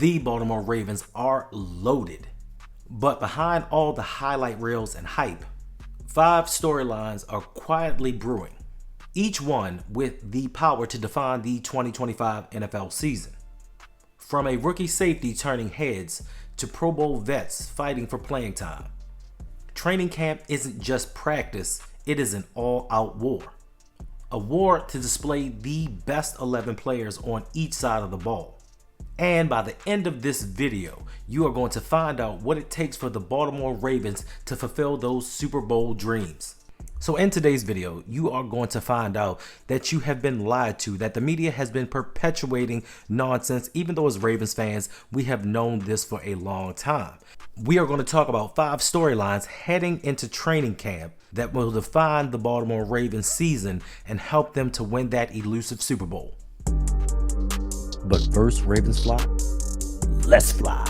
The Baltimore Ravens are loaded. But behind all the highlight reels and hype, 5 storylines are quietly brewing, each one with the power to define the 2025 NFL season. From a rookie safety turning heads to Pro Bowl vets fighting for playing time, training camp isn't just practice, it is an all-out war. A war to display the best 11 players on each side of the ball. And by the end of this video, you are going to find out what it takes for the Baltimore Ravens to fulfill those Super Bowl dreams. So in today's video, you are going to find out that you have been lied to, that the media has been perpetuating nonsense, even though as Ravens fans, we have known this for a long time. We are going to talk about 5 storylines heading into training camp that will define the Baltimore Ravens season and help them to win that elusive Super Bowl. But first, Ravens fly, let's fly.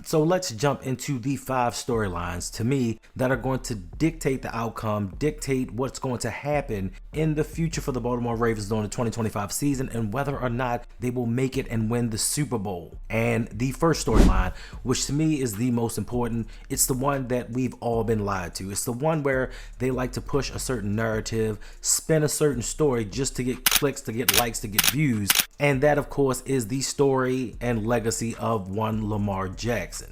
So let's jump into the 5 storylines to me that are going to dictate the outcome, dictate what's going to happen in the future for the Baltimore Ravens during the 2025 season and whether or not they will make it and win the Super Bowl. And the first storyline, which to me is the most important, it's the one that we've all been lied to. It's the one where they like to push a certain narrative, spin a certain story just to get clicks, to get likes, to get views. And that, of course, is the story and legacy of one Lamar Jackson.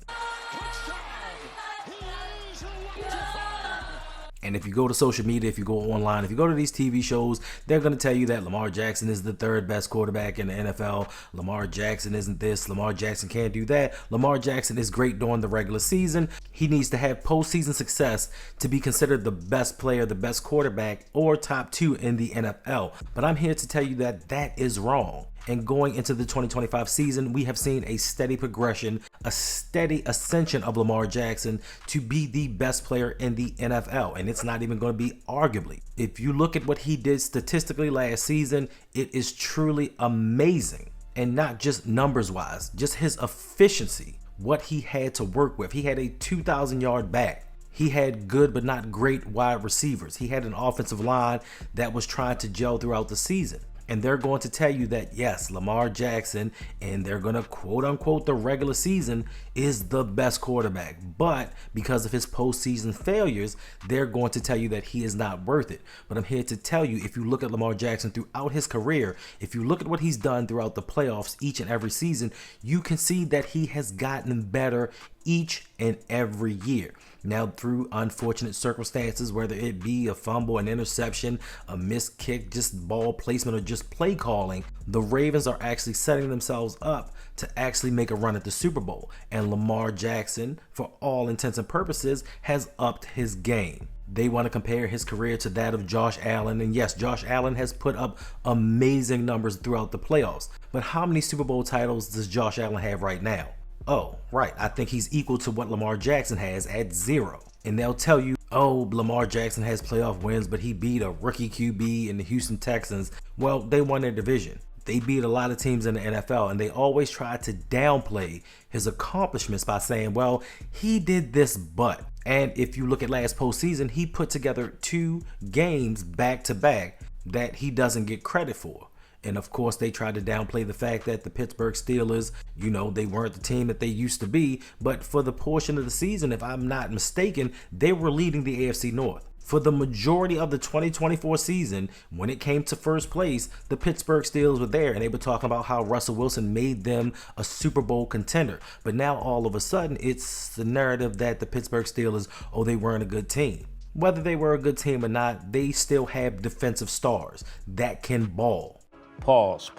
And if you go to social media, if you go online, if you go to these TV shows, they're going to tell you that Lamar Jackson is the 3rd best quarterback in the NFL. Lamar Jackson isn't this. Lamar Jackson can't do that. Lamar Jackson is great during the regular season. He needs to have postseason success to be considered the best player, the best quarterback, or top 2 in the NFL. But I'm here to tell you that that is wrong. And going into the 2025 season, we have seen a steady progression, a steady ascension of Lamar Jackson to be the best player in the NFL. And it's not even going to be arguably. If you look at what he did statistically last season, it is truly amazing. And not just numbers wise, just his efficiency, what he had to work with. He had a 2,000-yard back. He had good but not great wide receivers. He had an offensive line that was trying to gel throughout the season. And they're going to tell you that, yes, Lamar Jackson, and they're going to quote unquote the regular season, is the best quarterback. But because of his postseason failures, they're going to tell you that he is not worth it. But I'm here to tell you, if you look at Lamar Jackson throughout his career, if you look at what he's done throughout the playoffs each and every season, you can see that he has gotten better each and every year. Now, through unfortunate circumstances, whether it be a fumble, an interception, a missed kick, just ball placement, or just play calling, the Ravens are actually setting themselves up to actually make a run at the Super Bowl. And Lamar Jackson, for all intents and purposes, has upped his game. They want to compare his career to that of Josh Allen. And yes, Josh Allen has put up amazing numbers throughout the playoffs. But how many Super Bowl titles does Josh Allen have right now? Oh, right. I think he's equal to what Lamar Jackson has at 0. And they'll tell you, oh, Lamar Jackson has playoff wins, but he beat a rookie QB in the Houston Texans. Well, they won their division. They beat a lot of teams in the NFL, and they always try to downplay his accomplishments by saying, well, he did this, but. And if you look at last postseason, he put together 2 games back to back that he doesn't get credit for. And of course, they tried to downplay the fact that the Pittsburgh Steelers, they weren't the team that they used to be. But for the portion of the season, if I'm not mistaken, they were leading the AFC North. For the majority of the 2024 season, when it came to first place, the Pittsburgh Steelers were there, and they were talking about how Russell Wilson made them a Super Bowl contender. But now all of a sudden, it's the narrative that the Pittsburgh Steelers, oh, they weren't a good team. Whether they were a good team or not, they still have defensive stars that can ball. Pause.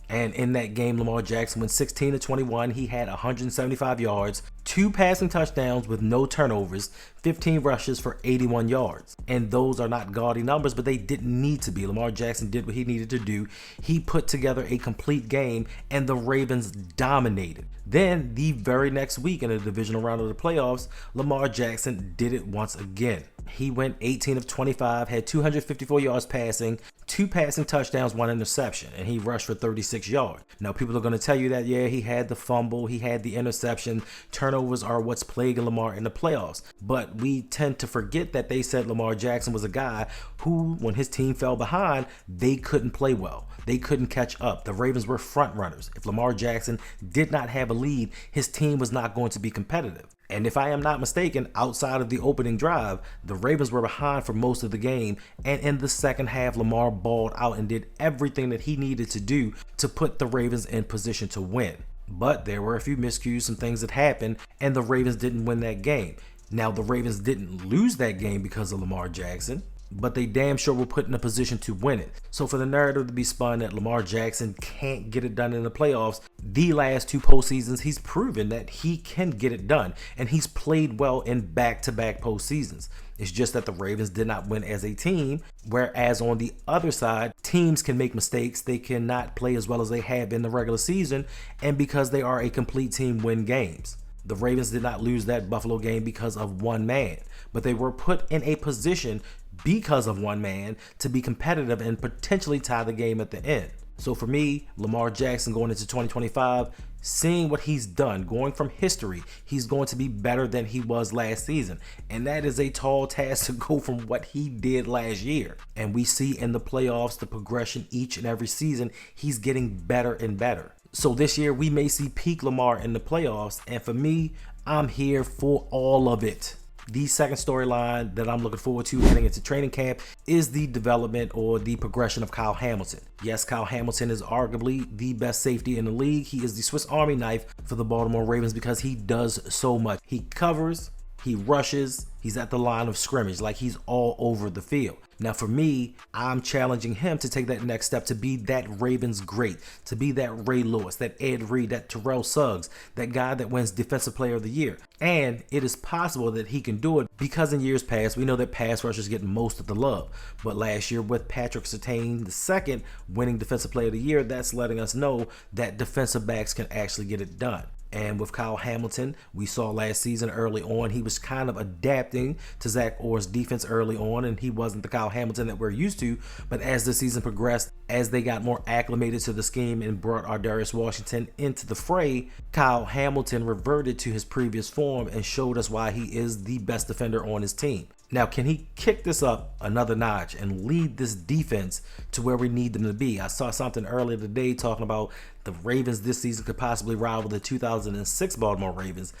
And in that game, Lamar Jackson went 16-21. He had 175 yards, 2 passing touchdowns with no turnovers, 15 rushes for 81 yards. And those are not gaudy numbers, but they didn't need to be. Lamar Jackson did what he needed to do. He put together a complete game, and the Ravens dominated. Then the very next week in the divisional round of the playoffs, Lamar Jackson did it once again. He went 18 of 25, had 254 yards passing, 2 passing touchdowns, 1 interception, and he rushed for 36 yards. Now, people are going to tell you that, yeah, he had the fumble, he had the interception. Turnovers are what's plaguing Lamar in the playoffs. But we tend to forget that they said Lamar Jackson was a guy who, when his team fell behind, they couldn't play well. They couldn't catch up. The Ravens were front runners. If Lamar Jackson did not have a lead, his team was not going to be competitive. And if I am not mistaken, outside of the opening drive, the Ravens were behind for most of the game. And in the second half, Lamar balled out and did everything that he needed to do to put the Ravens in position to win. But there were a few miscues, some things that happened, and the Ravens didn't win that game. Now, the Ravens didn't lose that game because of Lamar Jackson, but they damn sure were put in a position to win it. So for the narrative to be spun that Lamar Jackson can't get it done in the playoffs, the last two postseasons, he's proven that he can get it done. And he's played well in back-to-back postseasons. It's just that the Ravens did not win as a team, whereas on the other side, teams can make mistakes. They cannot play as well as they have in the regular season, and because they are a complete team, win games. The Ravens did not lose that Buffalo game because of one man, but they were put in a position because of one man to be competitive and potentially tie the game at the end. So for me, Lamar Jackson going into 2025, seeing what he's done, going from history, he's going to be better than he was last season. And that is a tall task to go from what he did last year. And we see in the playoffs the progression each and every season. He's getting better and better. So this year we may see peak Lamar in the playoffs. And for me, I'm here for all of it. The second storyline that I'm looking forward to heading into training camp is the development or the progression of Kyle Hamilton. Yes, Kyle Hamilton is arguably the best safety in the league. He is the Swiss Army knife for the Baltimore Ravens because he does so much. He covers, he rushes, he's at the line of scrimmage, like he's all over the field. Now for me, I'm challenging him to take that next step to be that Ravens great, to be that Ray Lewis, that Ed Reed, that Terrell Suggs, that guy that wins Defensive Player of the Year. And it is possible that he can do it because in years past, we know that pass rushers get most of the love. But last year with Patrick Surtain II winning Defensive Player of the Year, that's letting us know that defensive backs can actually get it done. And with Kyle Hamilton, we saw last season early on, he was kind of adapting to Zach Orr's defense early on, and he wasn't the Kyle Hamilton that we're used to. But as the season progressed, as they got more acclimated to the scheme and brought Ardarius Washington into the fray, Kyle Hamilton reverted to his previous form and showed us why he is the best defender on his team. Now, can he kick this up another notch and lead this defense to where we need them to be? I saw something earlier today talking about the Ravens this season could possibly rival the 2006 Baltimore Ravens.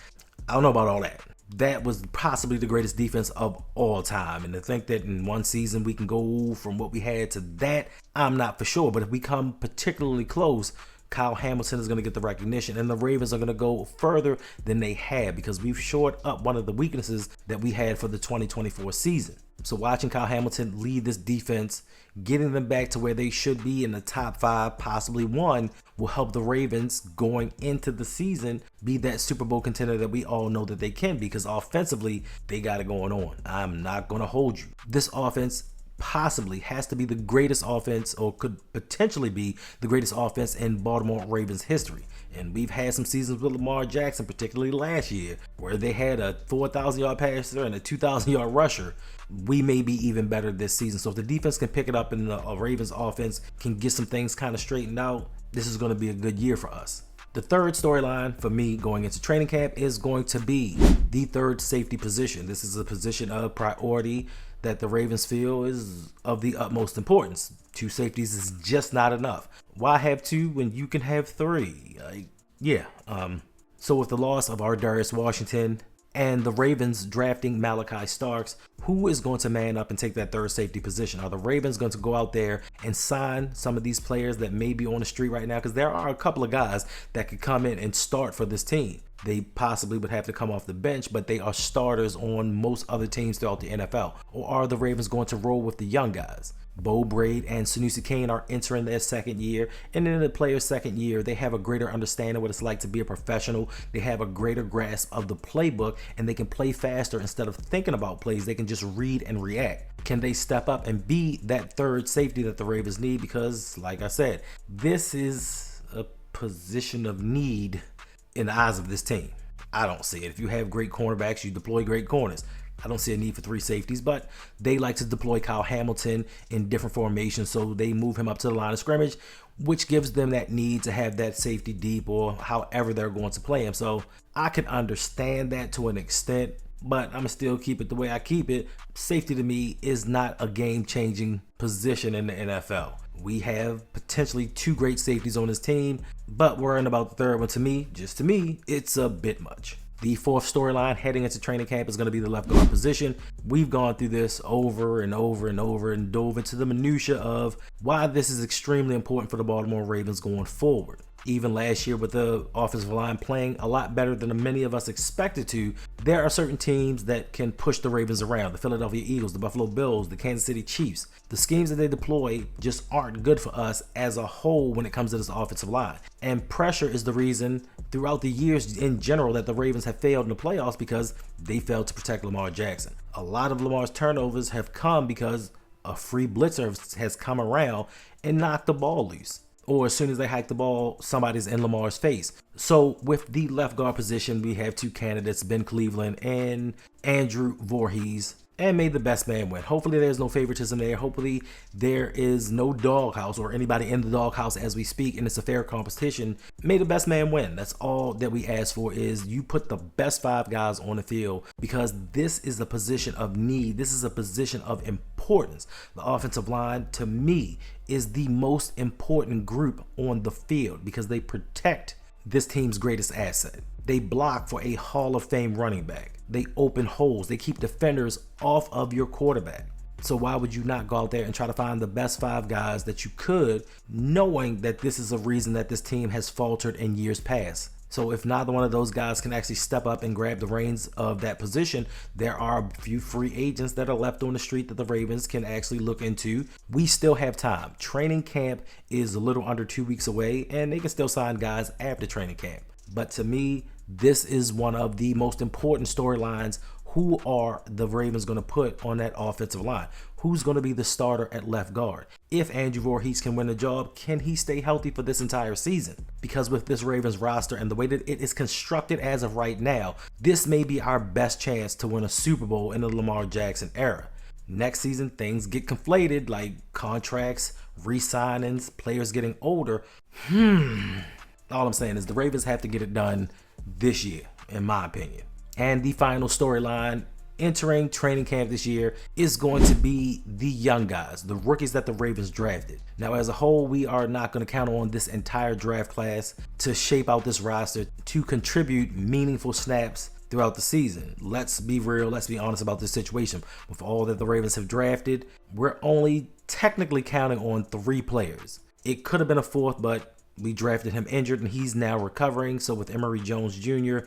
I don't know about all that. That was possibly the greatest defense of all time. And to think that in one season we can go from what we had to that, I'm not for sure. But if we come particularly close, Kyle Hamilton is going to get the recognition, and the Ravens are going to go further than they had because we've shored up one of the weaknesses that we had for the 2024 season. So watching Kyle Hamilton lead this defense, getting them back to where they should be in the top 5, possibly 1, will help the Ravens going into the season be that Super Bowl contender that we all know that they can, because offensively, they got it going on. I'm not going to hold you. This offense possibly has to be the greatest offense, or could potentially be the greatest offense in Baltimore Ravens history. And we've had some seasons with Lamar Jackson, particularly last year, where they had a 4,000-yard passer and a 2,000-yard rusher. We may be even better this season. So if the defense can pick it up and the Ravens offense can get some things kind of straightened out, this is going to be a good year for us. The third storyline for me going into training camp is going to be the third safety position. This is a position of priority that the Ravens feel is of the utmost importance. 2 safeties is just not enough. Why have 2 when you can have 3? So with the loss of Ardarius Washington and the Ravens drafting Malachi Starks, who is going to man up and take that third safety position? Are the Ravens going to go out there and sign some of these players that may be on the street right now? Because there are a couple of guys that could come in and start for this team. They possibly would have to come off the bench, but they are starters on most other teams throughout the NFL. Or are the Ravens going to roll with the young guys? Bo Braid and Sanusi Kane are entering their second year, and in the player's second year, they have a greater understanding of what it's like to be a professional. They have a greater grasp of the playbook, and they can play faster. Instead of thinking about plays, they can just read and react. Can they step up and be that third safety that the Ravens need? Because, like I said, this is a position of need in the eyes of this team. I don't see it. If you have great cornerbacks, you deploy great corners. I don't see a need for 3 safeties, but they like to deploy Kyle Hamilton in different formations, so they move him up to the line of scrimmage, which gives them that need to have that safety deep or however they're going to play him. So I can understand that to an extent, but I'm going to still keep it the way I keep it. Safety to me is not a game-changing position in the NFL. We have potentially 2 great safeties on this team, but worrying about the third one, to me, it's a bit much. The fourth storyline heading into training camp is going to be the left guard position. We've gone through this over and over and over and dove into the minutia of why this is extremely important for the Baltimore Ravens going forward. Even last year, with the offensive line playing a lot better than many of us expected to, there are certain teams that can push the Ravens around. The Philadelphia Eagles, the Buffalo Bills, the Kansas City Chiefs. The schemes that they deploy just aren't good for us as a whole when it comes to this offensive line. And pressure is the reason throughout the years in general that the Ravens have failed in the playoffs, because they failed to protect Lamar Jackson. A lot of Lamar's turnovers have come because a free blitzer has come around and knocked the ball loose. Or as soon as they hike the ball, somebody's in Lamar's face. So with the left guard position, we have 2 candidates, Ben Cleveland and Andrew Voorhees. And may the best man win. Hopefully there's no favoritism there. Hopefully there is no doghouse or anybody in the doghouse as we speak, and it's a fair competition. May the best man win. That's all that we ask for, is you put the best 5 guys on the field, because this is a position of need. This is a position of importance. The offensive line, to me, is the most important group on the field because they protect this team's greatest asset. They block for a Hall of Fame running back. They open holes. They keep defenders off of your quarterback. So why would you not go out there and try to find the best 5 guys that you could, knowing that this is a reason that this team has faltered in years past? So if neither one of those guys can actually step up and grab the reins of that position, there are a few free agents that are left on the street that the Ravens can actually look into. We still have time. Training camp is a little under 2 weeks away, and they can still sign guys after training camp. But to me, this is one of the most important storylines. Who are the Ravens going to put on that offensive line? Who's going to be the starter at left guard? If Andrew Voorhees can win the job, can he stay healthy for this entire season? Because with this Ravens roster and the way that it is constructed as of right now, this may be our best chance to win a Super Bowl in the Lamar Jackson era. Next season, things get conflated, like contracts, re-signings, players getting older. All I'm saying is the Ravens have to get it done this year, in my opinion. And the final storyline entering training camp this year is going to be the young guys, the rookies that the Ravens drafted. Now, as a whole, we are not going to count on this entire draft class to shape out this roster to contribute meaningful snaps throughout the season. Let's be real. Let's be honest about this situation. With all that the Ravens have drafted, we're only technically counting on 3 players. It could have been a 4th, but we drafted him injured and he's now recovering. So with Emory Jones Jr.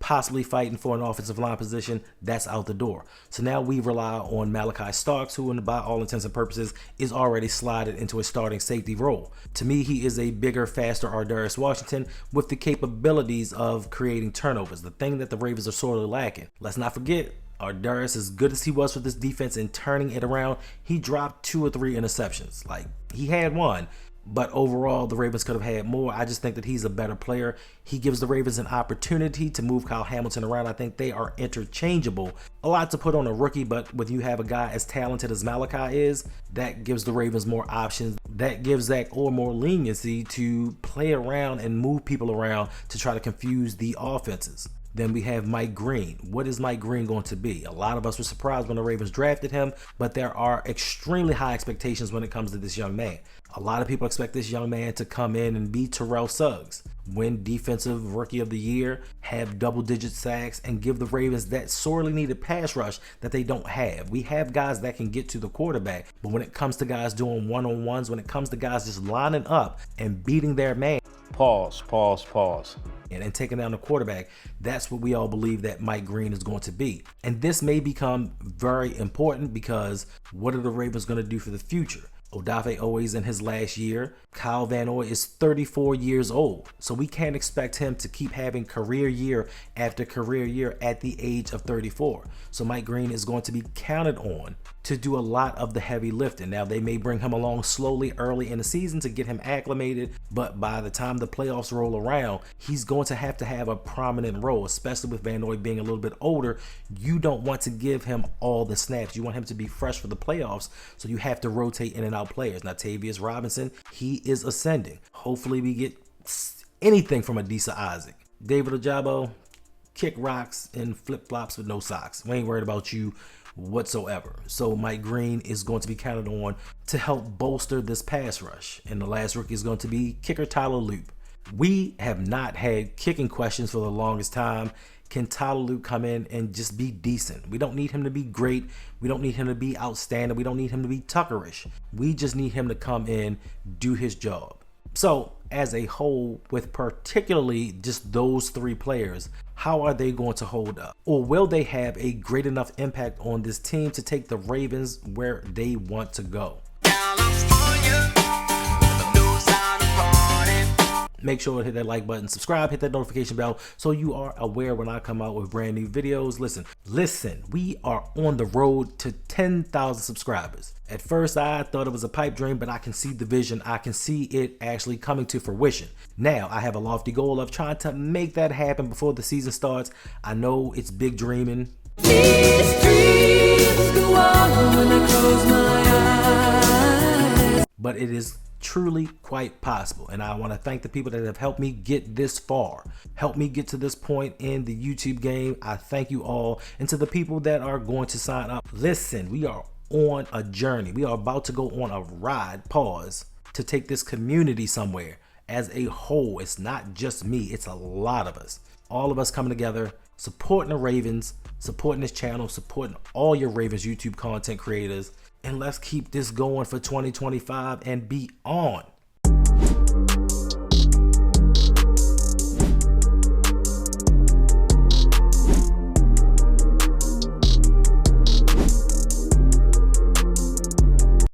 possibly fighting for an offensive line position, that's out the door. So now we rely on Malachi Starks, who by all intents and purposes is already slotted into a starting safety role. To me, he is a bigger, faster Ardarius Washington with the capabilities of creating turnovers, the thing that the Ravens are sorely lacking. Let's not forget, Ardarius, as good as he was with this defense and turning it around, he dropped 2 or 3 interceptions. Like, he had one, but overall, the Ravens could have had more. I just think that he's a better player. He gives the Ravens an opportunity to move Kyle Hamilton around. I think they are interchangeable. A lot to put on a rookie, but when you have a guy as talented as Malachi is, that gives the Ravens more options. That gives Zach Orr more leniency to play around and move people around to try to confuse the offenses. Then we have Mike Green. What is Mike Green going to be? A lot of us were surprised when the Ravens drafted him, but there are extremely high expectations when it comes to this young man. A lot of people expect this young man to come in and be Terrell Suggs, win Defensive Rookie of the Year, have double-digit sacks, and give the Ravens that sorely needed pass rush that they don't have. We have guys that can get to the quarterback, but when it comes to guys doing one-on-ones, when it comes to guys just lining up and beating their man, Pause. and taking down the quarterback, that's what we all believe that Mike Green is going to be. And this may become very important because what are the Ravens going to do for the future? Odafe Oweh's in his last year. Kyle Van Noy is 34 years old. So we can't expect him to keep having career year after career year at the age of 34. So Mike Green is going to be counted on to do a lot of the heavy lifting. Now, they may bring him along slowly early in the season to get him acclimated, but by the time the playoffs roll around, he's going to have a prominent role, especially with Van Noy being a little bit older. You don't want to give him all the snaps. You want him to be fresh for the playoffs, so you have to rotate in and out players. Now, Tavius Robinson, he is ascending. Hopefully we get anything from Adisa Isaac. David Ojabo, kick rocks and flip-flops with no socks. We ain't worried about you whatsoever. So Mike Green is going to be counted on to help bolster this pass rush. And the last rookie is going to be kicker Tyler Loop. We have not had kicking questions for the longest time. Can Tyler Loop come in and just be decent? We don't need him to be great. We don't need him to be outstanding. We don't need him to be Tuckerish. We just need him to come in, do his job. So as a whole, with particularly just those three players, how are they going to hold up? Or will they have a great enough impact on this team to take the Ravens where they want to go? Make sure to hit that like button, subscribe, hit that notification bell so you are aware when I come out with brand new videos. Listen, we are on the road to 10,000 subscribers. At first, I thought it was a pipe dream, but I can see the vision. I can see it actually coming to fruition. Now, I have a lofty goal of trying to make that happen before the season starts. I know it's big dreaming. These dreams go on when I close my eyes. But it is truly quite possible, and I want to thank the people that have helped me get this far, helped me get to this point in the YouTube game. I thank you all, and to the people that are going to sign up. Listen, we are on a journey. We are about to go on a ride, to take this community somewhere as a whole. It's not just me, it's a lot of us, all of us coming together, supporting the Ravens, supporting this channel, supporting all your Ravens YouTube content creators. And let's keep this going for 2025 and beyond.